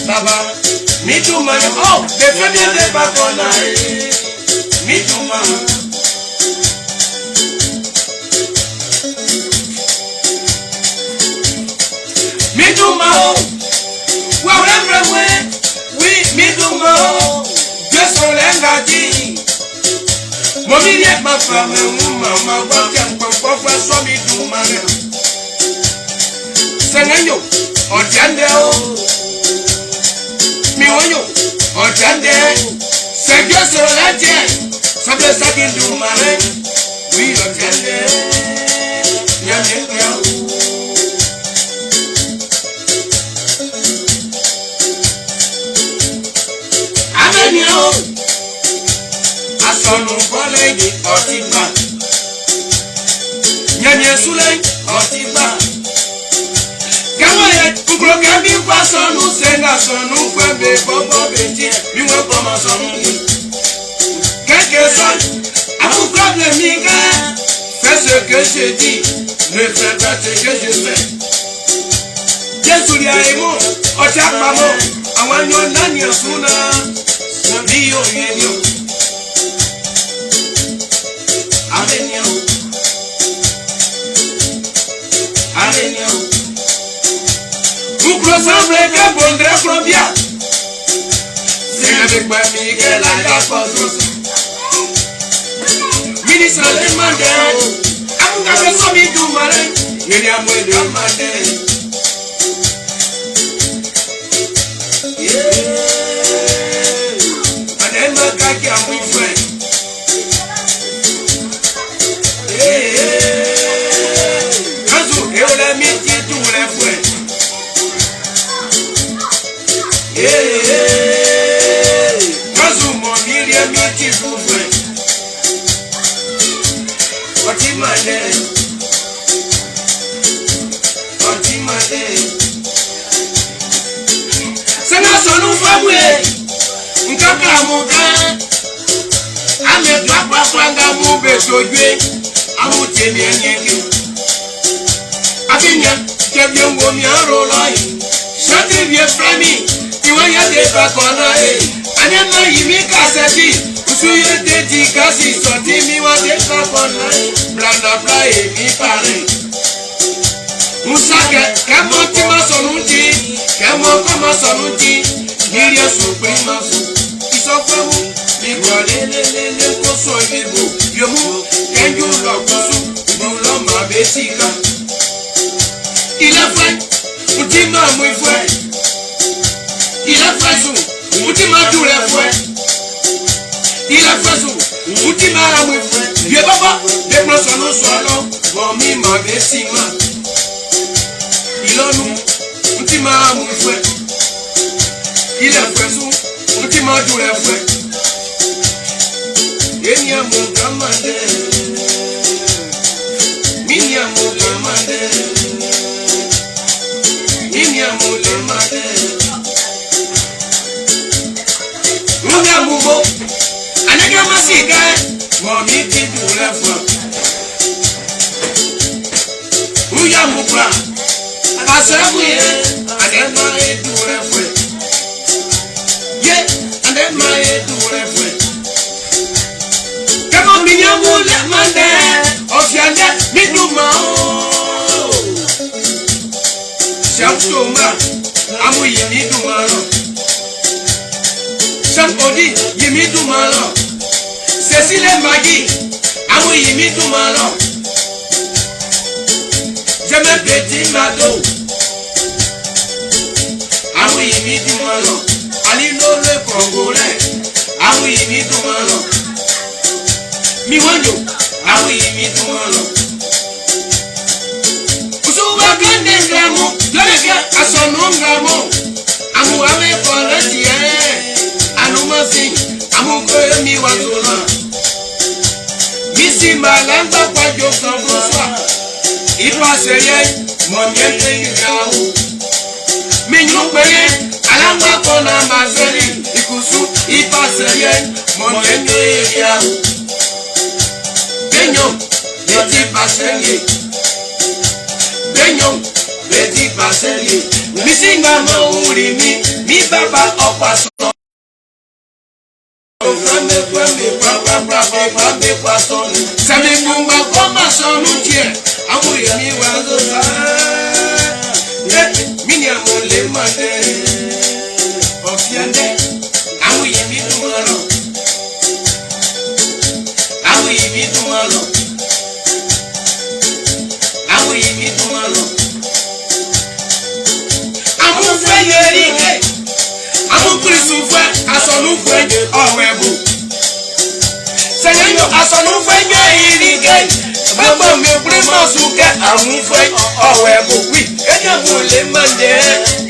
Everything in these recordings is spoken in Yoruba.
Baba, me too man. Oh, the family de Babona. Me too man. Me too man. Wherever we me too man. Just for l'engagé. Mon millier ma femme, maman, welcome for so me too man. Sengenyo, Ojande. Mi oyo, Ojande, c'est Dieu sur la terre, ça peut s'agir du marin, oui, Ojande, Amenio, à son nom, collègue, Otiba, Nyanya Souley, Otiba. Kambi kwa sonu senga sonu kwebe bobo beti miwe koma sonu quelque son à mon problème fais ce que je dis ne fais pas ce que je fais Jésus ya emo ocha pamo awanyo nani asuna biyo yenyo avenio Vous semblez que Bondré Colombia. C'est avec moi, Miguel, la cause. Ministre de Mandel. Amuka Somi du Marin. William de Mandel. Madame Kaki a mon frère. Kazou, et on a mis tous les frères. Kazu moniri amiti kuwe Otimade Sena sonu fabwe Nkaka muka Ame dwapa kwanga mube sojwe Amu temi enyeke Abinya kebye ngomi arolai Shati vie frami Iwanya de bakona Anema yimi kaseti Usuye de dikasi Soti miwa de bakona Blanda bla mi pare Musake Kamo tima sonunti Kamo kama sonunti Niria suprema su Isofemu Mikolelelele koso ibibu Yomu Kenju lo kusu Udulo mabetika Ilafwe Utima mwifwe Il a fait sous, Moutima tout les fouets. Il a fait sous, Moutima la mouifouet. Vieux papa, déplace nos soirs, bon mi ma vessima. Il a nous, Moutima la mouifouet. Il a fait sous, Moutima tout les fouets. Et n'y a mon gamade, n'y a mon gamade, n'y a mon gamade. Uga mugo, anega masika, momi tidu lefa. Uga mukra, asabuye, adema edu lefa. Ye, adema edu lefa. Kama minyamu le mande, ofiande miduma. Shamtuma, amu yimiduma lo. Odi yimi du malo Cécile Magui amu yimi du malo J'aime petit mado amu yimi du malo Alilo le Congolais amu yimi du malo Miwanyo amu yimi du malo Usuba kande ngamo Yolevia asono ngamo amu ame poleti Anumasi, amukoye mi wazula. Misi malanga kwa Josan François. Idwa seriye, mwanyete yao. Minyukweye, alanga kona mazeli. Ikusu, ipa seriye, mwanyete yao. Benyo, yeti passenger. Benyon, petit passenger. Misinga mauri mi baba opaso. Sami kumba koma sonu tie. Amuri mi wazo sa. Mini amole mande. Ofiande. Amuri mi dumaro. Amuri mi dumaro. Amuri mi dumaro. Amu feyerike. Amu krisufa asolufa owebu. Senyo asolufa yerike. Baba mi prima suke amu fe owebu wi. Enya mole mande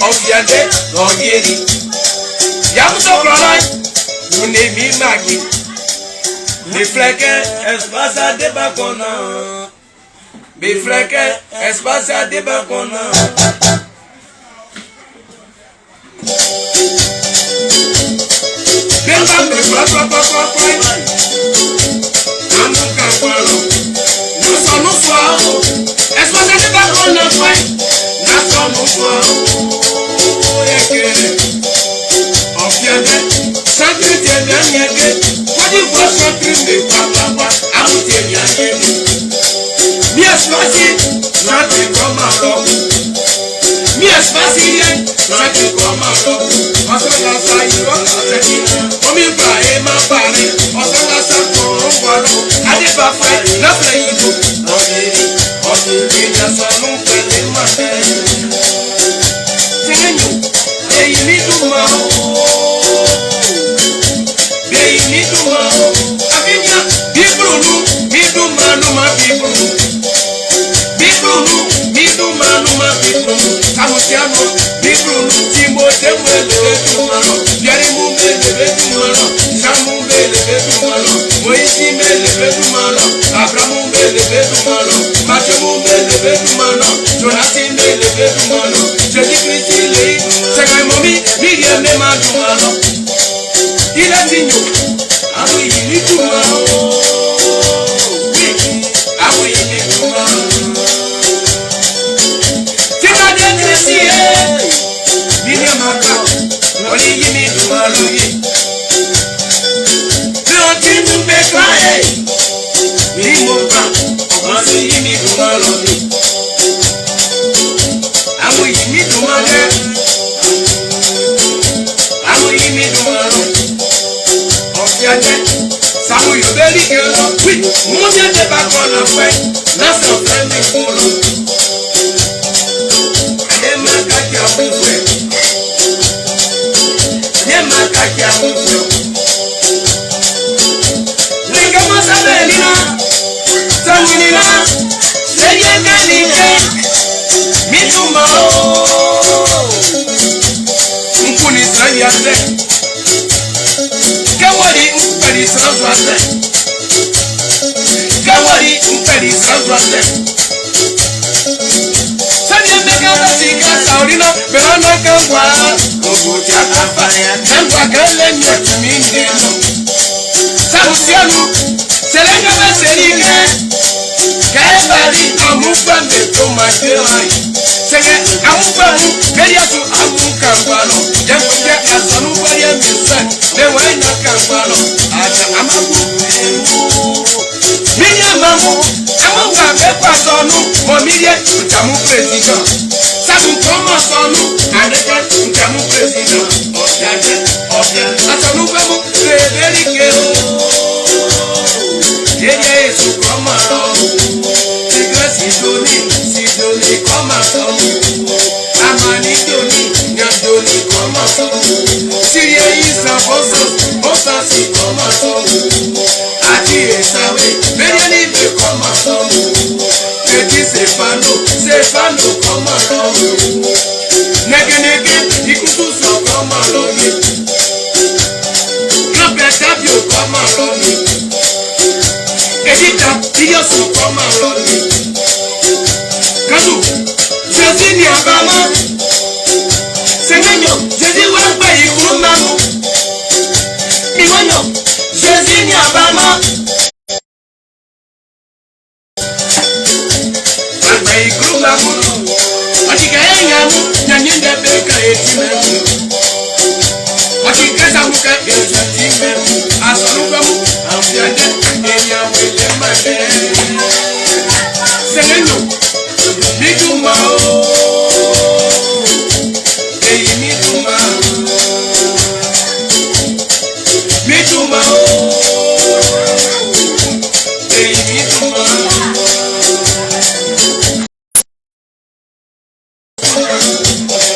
ofiande oyeri. Yamuso prolai une mi magi. Mi fleke espasa de bakona. Mi fleke espasa de bakona. Bemba me kwa. Amuka kwalo. Nuso nuso. Espasa de bakona kwa. Naso nuso. Ekere. Ofiande. Santri tenya nyeke. Kodi kwa santri me kwa. Amu tenya nyeke. Mi espasi. Santri koma lo. Mi espasi yen. Santri koma lo. Osala sa iro aseki. Omi ba e ma bare. Osala sa koro walo. Ade ba fe. Na fe ibo. Oyeri na sonu fele mate. Senyo. Eyi mi duma o. Eyi mi duma o. Afinya. Bibrunu. Mi duma numa bibrunu. Bibrunu. Mi duma numa bibrunu. Samusiano. Bibrunu. Timbo temwe lebe dumano. Yari mumbe lebe dumano. Shamu lebe dumano. Moisi lebe dumano. Abramu lebe dumano. Machemu lebe dumano. Jonathan lebe dumano. Jedi Christi lebe. Sekai momi Miriam me ma dumano. Ila tinyo. Amu yini dumano. Amu yini dumano. Tika de Christi Miriam maka. Oli yini dumano yi. Leontinu bekwae. Ni moka. Okansu yini dumano yi. Amu yini dumano. Amu yini dumano. Ofiade. Samu yobeli gelo. Oui. Mouye de bakona fwe. Nasa fremi kolo. Ema kaki amu fwe. Ema kaki amu fwe. Nika masabe nina. Sanginina. Seye kanike. Mituma o. Nkuni sanyase. Kawari mperi sanzwase. Kawari mperi sanzwase. Sanye mekata sika saurino. Berana kangwa. Obuja afaya. Kangwa kele nyotumi ngeno. Samusianu. Selenga meserike. Kaebari amupa meto maderai. Sege amupa mu. Keriasu amuka mbano. Jemkunje asanu kwaye misa. Lewa ina kambano. Aja amabu. Minya mamu. Amuka mekwa sonu. Momirie ntamu president. Samu koma sonu. Adeka ntamu president. Ofiade. Asanu kwemu. Seberike o. Yesu koma lo. Sidoni koma so. Amani doni koma so. Sirie isa bosa si koma so. Ati esawe beriani be koma so. Eti Stefano koma lo. Nege ikutu so koma lo. Kapetapio koma lo. Edita iyo so koma lo. Kazu Jésus ni abama. Senyo Jésus wa gba ikuru mamu. Iwanyo Jésus ni abama. ai gruma mu atika enyamu nyanyinde beka etimemu atika samuka etimemu asanukamu amfiande enyamu lemade seneno miduma ei miduma miduma ei miduma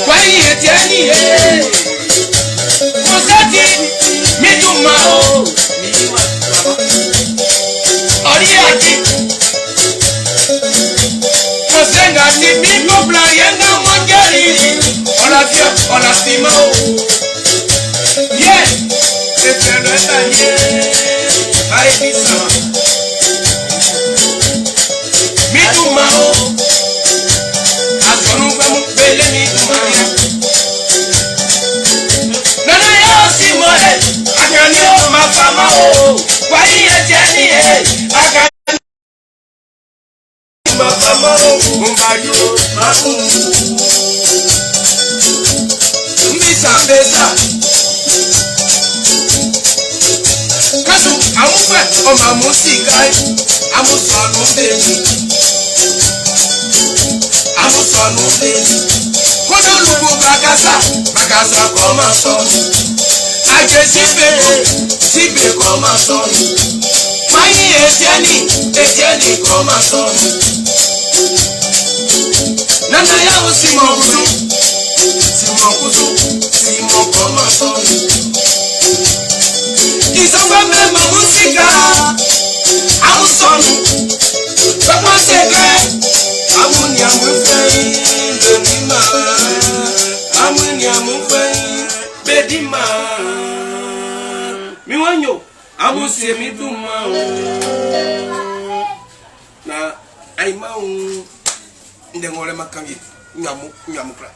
kwani etiani kosati miduma oriati kosenga ni bigo blayena mongeri olafia olastima yeah efeneta yeah ai bisa miduma asonu famu bele miduma nana yo simole akani o mafama o kwani etiani aka mafama o mbayo mamu mbisa besa kasu amufe o mamu sikai amusonu beji amusonu beji kodo lugu bagasa koma sonu aje sibe koma sonu kwani etiani koma sonu nana yawo simo koma sonu isofa mema musika amusonu papa seke amuni amufei bedima amuni amufei bedima miwanyo amusie miduma na aimau ndengole makangi nyamu kra